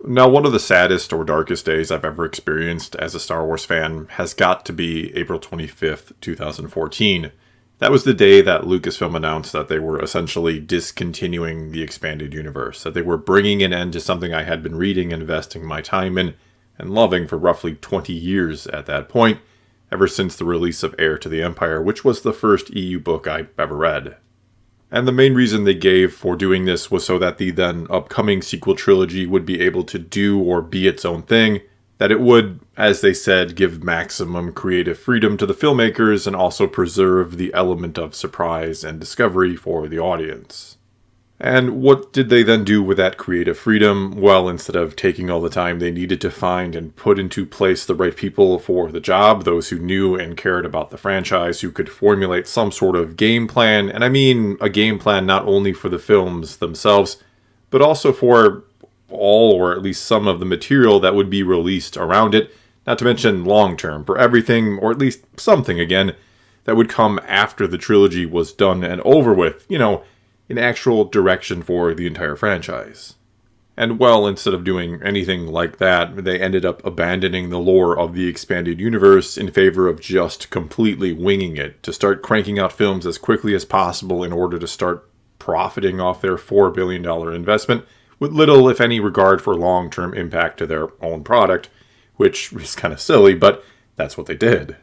Now, one of the saddest or darkest days I've ever experienced as a Star Wars fan has got to be April 25th, 2014. That was the day that Lucasfilm announced that they were essentially discontinuing the expanded universe, that they were bringing an end to something I had been reading and investing my time in and loving for roughly 20 years at that point, ever since the release of Heir to the Empire, which was the first EU book I ever read. And the main reason they gave for doing this was so that the then upcoming sequel trilogy would be able to do or be its own thing, that it would, as they said, give maximum creative freedom to the filmmakers and also preserve the element of surprise and discovery for the audience. And what did they then do with that creative freedom? Well, instead of taking all the time they needed to find and put into place the right people for the job, those who knew and cared about the franchise, who could formulate some sort of game plan, and I mean a game plan not only for the films themselves, but also for all or at least some of the material that would be released around it, not to mention long-term, for everything, or at least something again, that would come after the trilogy was done and over with, in actual direction for the entire franchise. And well, instead of doing anything like that, they ended up abandoning the lore of the expanded universe in favor of just completely winging it, to start cranking out films as quickly as possible in order to start profiting off their $4 billion investment, with little, if any, regard for long-term impact to their own product, which is kind of silly, but that's what they did.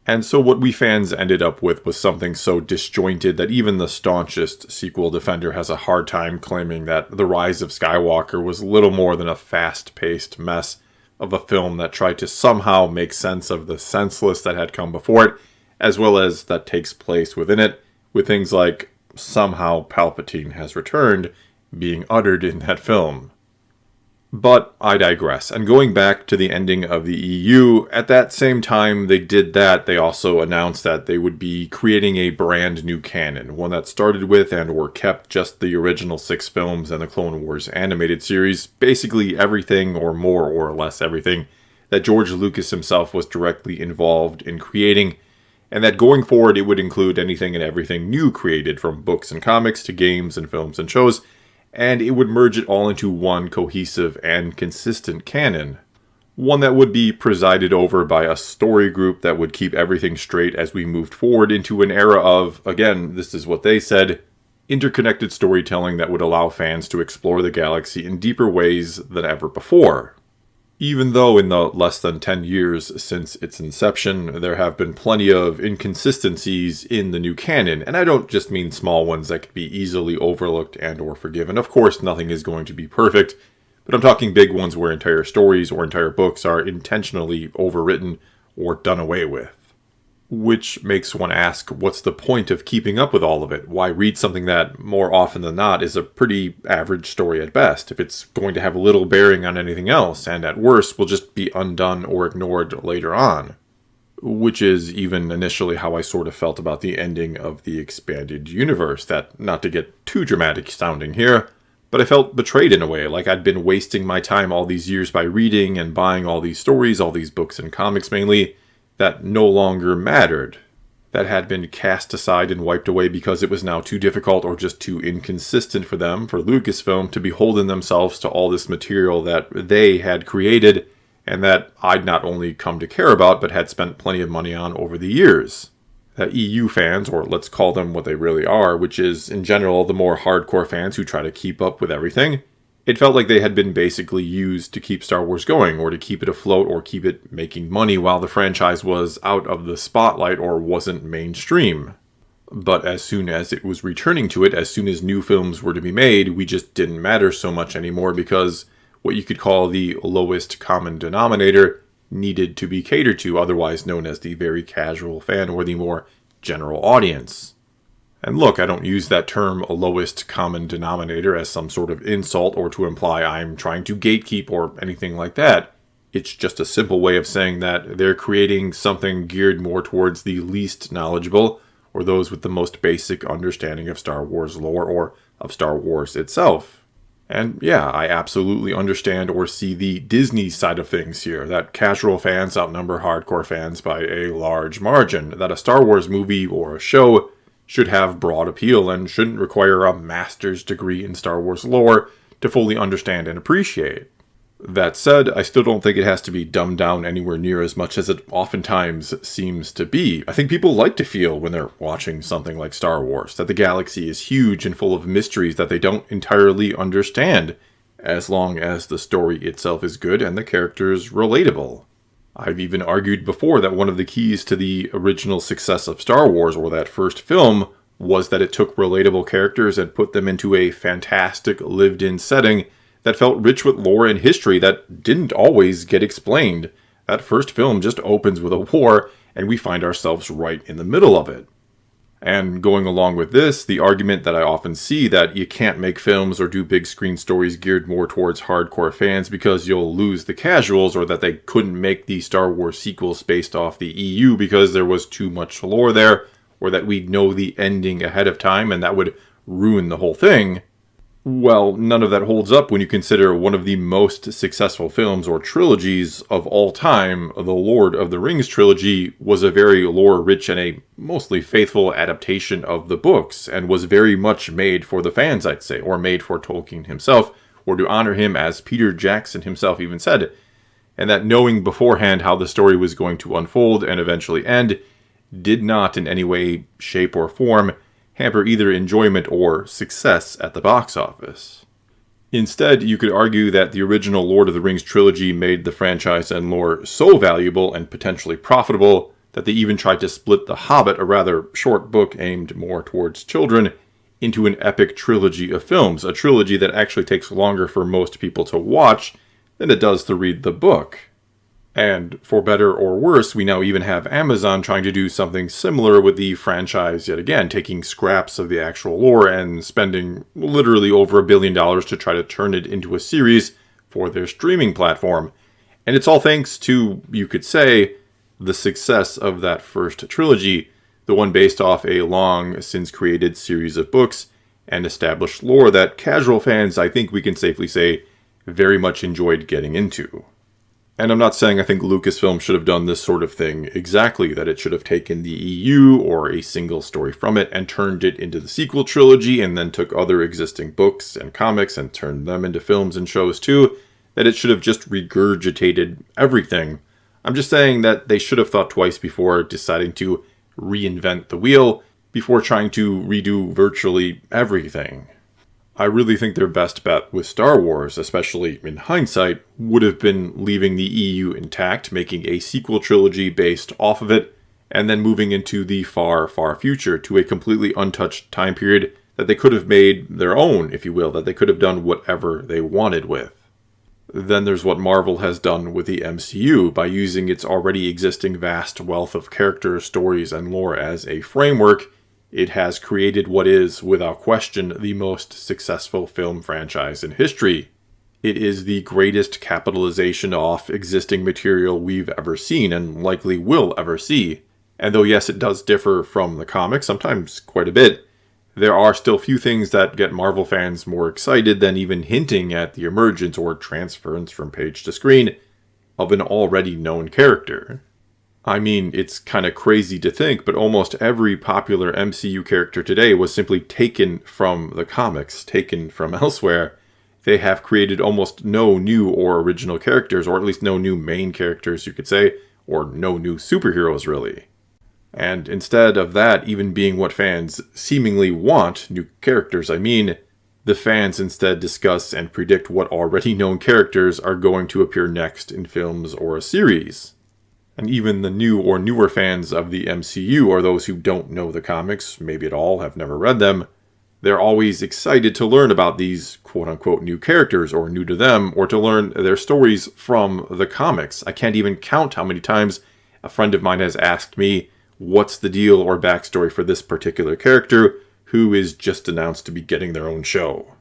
And so what we fans ended up with was something so disjointed that even the staunchest sequel defender has a hard time claiming that The Rise of Skywalker was little more than a fast-paced mess of a film that tried to somehow make sense of the senseless that had come before it, as well as that takes place within it, with things like somehow Palpatine has returned being uttered in that film. But I digress, and going back to the ending of the EU, at that same time they did that, they also announced that they would be creating a brand new canon, one that started with and were kept just the original 6 films and the Clone Wars animated series, basically everything or more or less everything that George Lucas himself was directly involved in creating, and that going forward it would include anything and everything new created from books and comics to games and films and shows, and it would merge it all into one cohesive and consistent canon. One that would be presided over by a story group that would keep everything straight as we moved forward into an era of, again, this is what they said, interconnected storytelling that would allow fans to explore the galaxy in deeper ways than ever before. Even though in the less than 10 years since its inception, there have been plenty of inconsistencies in the new canon, and I don't just mean small ones that could be easily overlooked and or forgiven. Of course, nothing is going to be perfect, but I'm talking big ones where entire stories or entire books are intentionally overwritten or done away with. Which makes one ask, what's the point of keeping up with all of it? Why read something that, more often than not, is a pretty average story at best, if it's going to have little bearing on anything else, and at worst will just be undone or ignored later on? Which is even initially how I sort of felt about the ending of the expanded universe, that, not to get too dramatic sounding here, but I felt betrayed in a way, like I'd been wasting my time all these years by reading and buying all these stories, all these books and comics mainly, that no longer mattered, that had been cast aside and wiped away because it was now too difficult or just too inconsistent for them, for Lucasfilm, to beholden themselves to all this material that they had created and that I'd not only come to care about but had spent plenty of money on over the years. That EU fans, or let's call them what they really are, which is in general the more hardcore fans who try to keep up with everything, it felt like they had been basically used to keep Star Wars going, or to keep it afloat, or keep it making money while the franchise was out of the spotlight or wasn't mainstream. But as soon as it was returning to it, as soon as new films were to be made, we just didn't matter so much anymore because what you could call the lowest common denominator needed to be catered to, otherwise known as the very casual fan or the more general audience. And look, I don't use that term lowest common denominator as some sort of insult or to imply I'm trying to gatekeep or anything like that. It's just a simple way of saying that they're creating something geared more towards the least knowledgeable or those with the most basic understanding of Star Wars lore or of Star Wars itself. And yeah, I absolutely understand or see the Disney side of things here, that casual fans outnumber hardcore fans by a large margin, that a Star Wars movie or a show should have broad appeal and shouldn't require a master's degree in Star Wars lore to fully understand and appreciate. That said, I still don't think it has to be dumbed down anywhere near as much as it oftentimes seems to be. I think people like to feel when they're watching something like Star Wars, that the galaxy is huge and full of mysteries that they don't entirely understand, as long as the story itself is good and the characters relatable. I've even argued before that one of the keys to the original success of Star Wars, or that first film, was that it took relatable characters and put them into a fantastic lived-in setting that felt rich with lore and history that didn't always get explained. That first film just opens with a war, and we find ourselves right in the middle of it. And going along with this, the argument that I often see that you can't make films or do big screen stories geared more towards hardcore fans because you'll lose the casuals, or that they couldn't make the Star Wars sequels based off the EU because there was too much lore there, or that we'd know the ending ahead of time and that would ruin the whole thing. Well, none of that holds up when you consider one of the most successful films or trilogies of all time. The Lord of the Rings trilogy was a very lore-rich and a mostly faithful adaptation of the books, and was very much made for the fans, I'd say, or made for Tolkien himself, or to honor him, as Peter Jackson himself even said. And that knowing beforehand how the story was going to unfold and eventually end did not in any way, shape, or form hamper either enjoyment or success at the box office. Instead, you could argue that the original Lord of the Rings trilogy made the franchise and lore so valuable and potentially profitable that they even tried to split The Hobbit, a rather short book aimed more towards children, into an epic trilogy of films, a trilogy that actually takes longer for most people to watch than it does to read the book. And for better or worse, we now even have Amazon trying to do something similar with the franchise yet again, taking scraps of the actual lore and spending literally over $1 billion to try to turn it into a series for their streaming platform. And it's all thanks to, you could say, the success of that first trilogy, the one based off a long since created series of books and established lore that casual fans, I think we can safely say, very much enjoyed getting into. And I'm not saying I think Lucasfilm should have done this sort of thing exactly, that it should have taken the EU or a single story from it and turned it into the sequel trilogy, and then took other existing books and comics and turned them into films and shows too, that it should have just regurgitated everything. I'm just saying that they should have thought twice before deciding to reinvent the wheel, before trying to redo virtually everything. I really think their best bet with Star Wars, especially in hindsight, would have been leaving the EU intact, making a sequel trilogy based off of it, and then moving into the far, far future to a completely untouched time period that they could have made their own, if you will, that they could have done whatever they wanted with. Then there's what Marvel has done with the MCU by using its already existing vast wealth of characters, stories, and lore as a framework. It has created what is, without question, the most successful film franchise in history. It is the greatest capitalization off existing material we've ever seen, and likely will ever see. And though yes, it does differ from the comics, sometimes quite a bit, there are still few things that get Marvel fans more excited than even hinting at the emergence or transference from page to screen of an already known character. I mean, it's kind of crazy to think, but almost every popular MCU character today was simply taken from the comics, taken from elsewhere. They have created almost no new or original characters, or at least no new main characters, you could say, or no new superheroes, really. And instead of that even being what fans seemingly want, new characters, I mean, the fans instead discuss and predict what already known characters are going to appear next in films or a series. And even the new or newer fans of the MCU, or those who don't know the comics, maybe at all, have never read them, they're always excited to learn about these quote-unquote new characters, or new to them, or to learn their stories from the comics. I can't even count how many times a friend of mine has asked me, what's the deal or backstory for this particular character who is just announced to be getting their own show.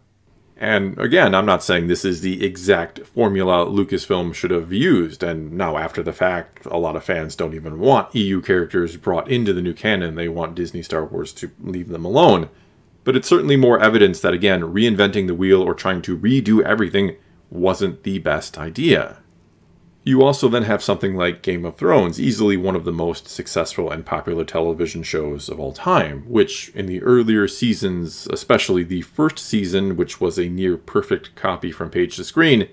And again, I'm not saying this is the exact formula Lucasfilm should have used, and now after the fact, a lot of fans don't even want EU characters brought into the new canon. They want Disney Star Wars to leave them alone. But it's certainly more evidence that, again, reinventing the wheel or trying to redo everything wasn't the best idea. You also then have something like Game of Thrones, easily one of the most successful and popular television shows of all time, which in the earlier seasons, especially the first season, which was a near perfect copy from page to screen,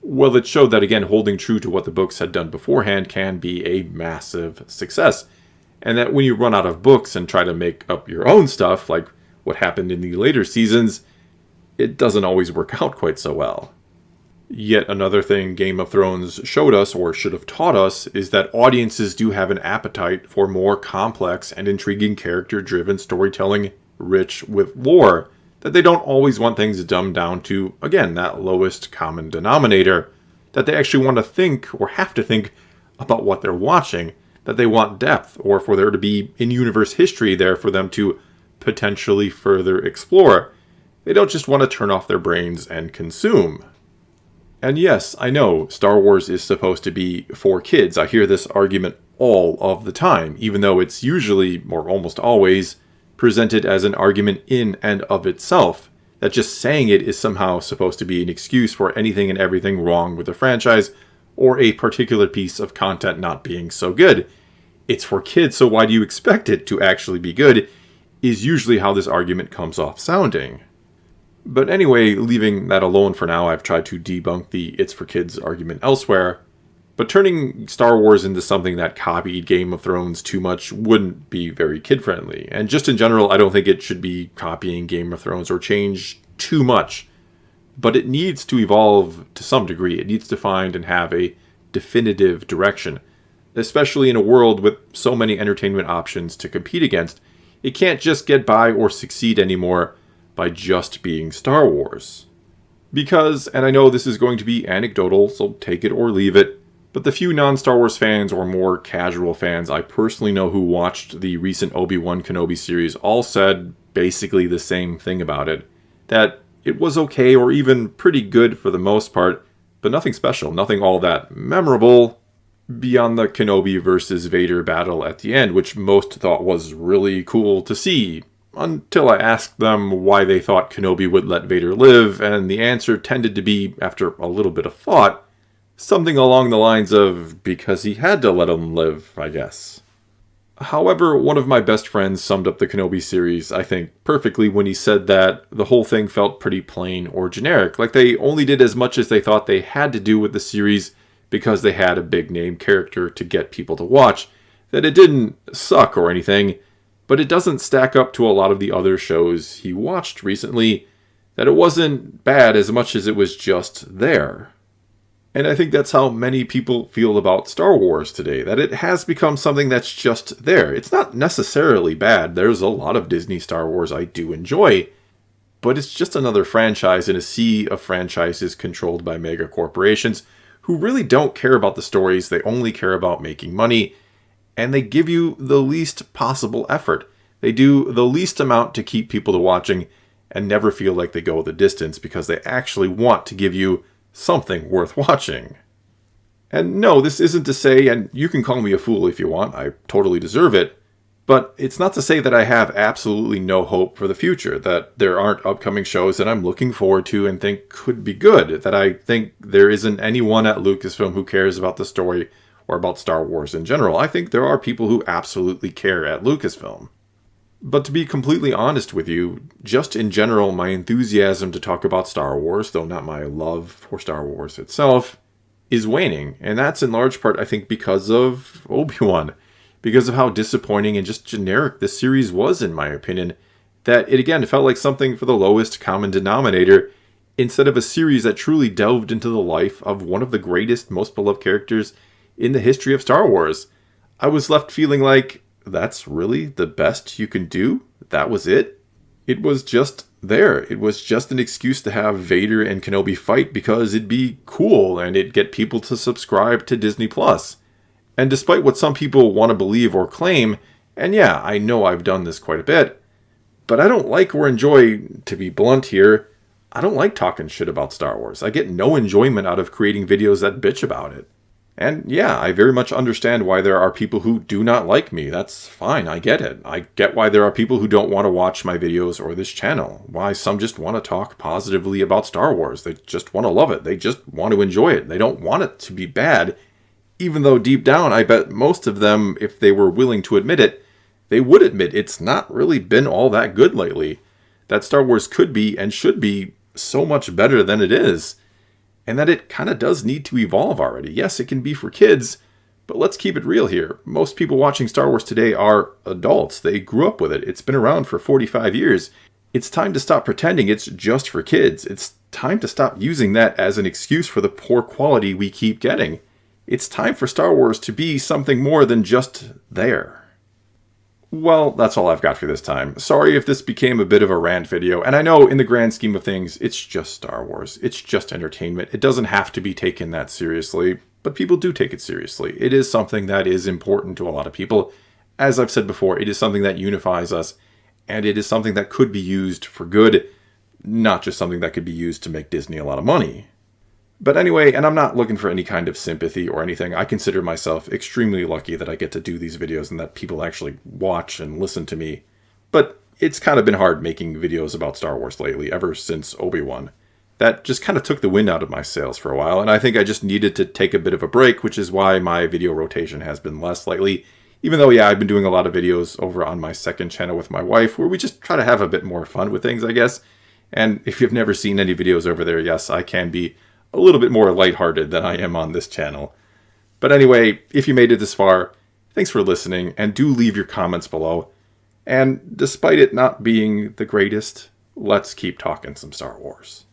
Well, it showed that, again, holding true to what the books had done beforehand can be a massive success. And that when you run out of books and try to make up your own stuff, like what happened in the later seasons, it doesn't always work out quite so well. Yet another thing Game of Thrones showed us, or should have taught us, is that audiences do have an appetite for more complex and intriguing character-driven storytelling rich with lore, that they don't always want things dumbed down to, again, that lowest common denominator, that they actually want to think, or have to think, about what they're watching, that they want depth, or for there to be in-universe history there for them to potentially further explore. They don't just want to turn off their brains and consume. And yes, I know Star Wars is supposed to be for kids. I hear this argument all of the time, even though it's usually, or almost always, presented as an argument in and of itself, that just saying it is somehow supposed to be an excuse for anything and everything wrong with the franchise, or a particular piece of content not being so good. It's for kids, so why do you expect it to actually be good, is usually how this argument comes off sounding. But anyway, leaving that alone for now, I've tried to debunk the it's for kids argument elsewhere. But turning Star Wars into something that copied Game of Thrones too much wouldn't be very kid-friendly. And just in general, I don't think it should be copying Game of Thrones or change too much. But it needs to evolve to some degree. It needs to find and have a definitive direction. Especially in a world with so many entertainment options to compete against. It can't just get by or succeed anymore by just being Star Wars. Because, and I know this is going to be anecdotal, so take it or leave it, but the few non-Star Wars fans or more casual fans I personally know who watched the recent Obi-Wan Kenobi series all said basically the same thing about it. That it was okay or even pretty good for the most part, but nothing special, nothing all that memorable beyond the Kenobi versus Vader battle at the end, which most thought was really cool to see. Until I asked them why they thought Kenobi would let Vader live, and the answer tended to be, after a little bit of thought, something along the lines of, because he had to let him live, I guess. However, one of my best friends summed up the Kenobi series, I think, perfectly when he said that the whole thing felt pretty plain or generic, like they only did as much as they thought they had to do with the series because they had a big-name character to get people to watch, that it didn't suck or anything, but it doesn't stack up to a lot of the other shows he watched recently, that it wasn't bad as much as it was just there. And I think that's how many people feel about Star Wars today, that it has become something that's just there. It's not necessarily bad. There's a lot of Disney Star Wars I do enjoy, but it's just another franchise in a sea of franchises controlled by mega corporations who really don't care about the stories, they only care about making money, and they give you the least possible effort. They do the least amount to keep people to watching and never feel like they go the distance because they actually want to give you something worth watching. And no, this isn't to say, and you can call me a fool if you want, I totally deserve it, but it's not to say that I have absolutely no hope for the future, that there aren't upcoming shows that I'm looking forward to and think could be good, that I think there isn't anyone at Lucasfilm who cares about the story or about Star Wars in general. I think there are people who absolutely care at Lucasfilm. But to be completely honest with you, just in general, my enthusiasm to talk about Star Wars, though not my love for Star Wars itself, is waning. And that's in large part, I think, because of Obi-Wan. Because of how disappointing and just generic this series was, in my opinion. That it, again, felt like something for the lowest common denominator, instead of a series that truly delved into the life of one of the greatest, most beloved characters in the history of Star Wars. I was left feeling like, that's really the best you can do? That was it? It was just there. It was just an excuse to have Vader and Kenobi fight because it'd be cool and it'd get people to subscribe to Disney+. And despite what some people want to believe or claim, and yeah, I know I've done this quite a bit, but I don't like or enjoy, to be blunt here, I don't like talking shit about Star Wars. I get no enjoyment out of creating videos that bitch about it. And yeah, I very much understand why there are people who do not like me. That's fine, I get it. I get why there are people who don't want to watch my videos or this channel. Why some just want to talk positively about Star Wars. They just want to love it. They just want to enjoy it. They don't want it to be bad. Even though deep down, I bet most of them, if they were willing to admit it, they would admit it's not really been all that good lately. That Star Wars could be and should be so much better than it is. and that it kind of does need to evolve already. Yes, it can be for kids, but let's keep it real here. Most people watching Star Wars today are adults. They grew up with it. It's been around for 45 years. It's time to stop pretending it's just for kids. It's time to stop using that as an excuse for the poor quality we keep getting. It's time for Star Wars to be something more than just there. Well, that's all I've got for this time. Sorry if this became a bit of a rant video, and I know in the grand scheme of things, it's just Star Wars. It's just entertainment. It doesn't have to be taken that seriously, but people do take it seriously. It is something that is important to a lot of people. As I've said before, it is something that unifies us, and it is something that could be used for good, not just something that could be used to make Disney a lot of money. But anyway, and I'm not looking for any kind of sympathy or anything. I consider myself extremely lucky that I get to do these videos and that people actually watch and listen to me. But it's kind of been hard making videos about Star Wars lately, ever since Obi-Wan. That just kind of took the wind out of my sails for a while, and I think I just needed to take a bit of a break, which is why my video rotation has been less lately. Even though, yeah, I've been doing a lot of videos over on my second channel with my wife, where we just try to have a bit more fun with things, I guess. And if you've never seen any videos over there, yes, I can be a little bit more lighthearted than I am on this channel. But anyway, if you made it this far, thanks for listening, and do leave your comments below. And despite it not being the greatest, let's keep talking some Star Wars.